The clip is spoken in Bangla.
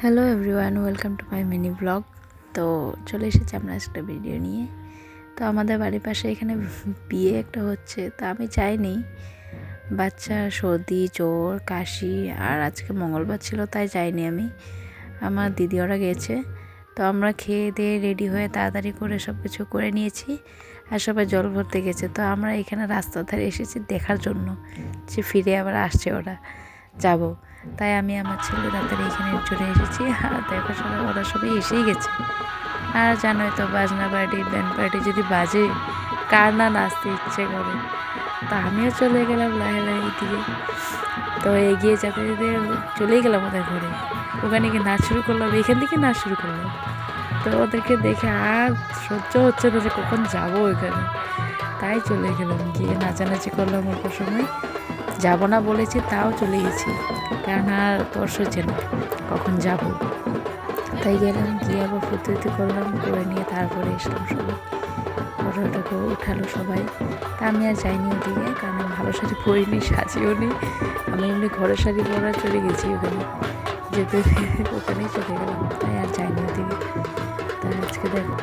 Hello everyone, welcome to my mini blog. তো চলে এসেছি আমরা একটা ভিডিও নিয়ে। তো আমাদের বাড়ির পাশে এখানে বিয়ে একটা হচ্ছে, তো আমি যাইনি। বাচ্চা সর্দি, জ্বর, কাশি, আর আজকে মঙ্গলবার ছিল তাই যাইনি আমি। আমার দিদি ওরা গেছে। তো আমরা খেয়ে দিয়ে রেডি হয়ে তাড়াতাড়ি করে সব কিছু করে নিয়েছি, আর সবাই জল ভরতে গেছে। তো আমরা এখানে রাস্তার ধারে এসেছি দেখার জন্য যে ফিরে আবার আসছে ওরা, যাব। তাই আমি আমার ছেলে তাড়াতাড়ি এখানে চলে এসেছি, আর দেখার সময় ওরা সবাই এসেই গেছে। আর জানোই তো, বাজনা পার্টি, ব্যান্ড পার্টি যদি বাজে, কার না নাচতে ইচ্ছে করে। তো আমিও চলে গেলাম লাহে লাহে দিকে। তো এগিয়ে যেতে যেতে চলেই গেলাম ওদের ঘরে। ওখানে গিয়ে নাচ শুরু করলাম, এখান থেকে নাচ শুরু করলাম। তো ওদেরকে দেখে আর সহ্য হচ্ছে না যে কখন যাবো ওইখানে। তাই চলে গেলাম, গিয়ে নাচানাচি করলাম অল্প সময়। যাব না বলেছি তাও চলে গেছি, কারণ আর তর্স হচ্ছে না কখন যাব। তাই গেলাম, গিয়ে আবার ফুর্তি করলাম, করে নিয়ে তারপরে এসলাম। সবাই ফটোটাকে উঠালো সবাই। তা আমি আর যাইনি ওদিকে, কারণ আমি ভালো শাড়ি পরিনি, সাজিও নি। আমি এমনি ঘরের শাড়ি পরা চলে গেছি ওখানে, যেতে ওখানেই চলে গেলাম। তাই আর যাইনি ওদিকে। তাই আজকে দেখো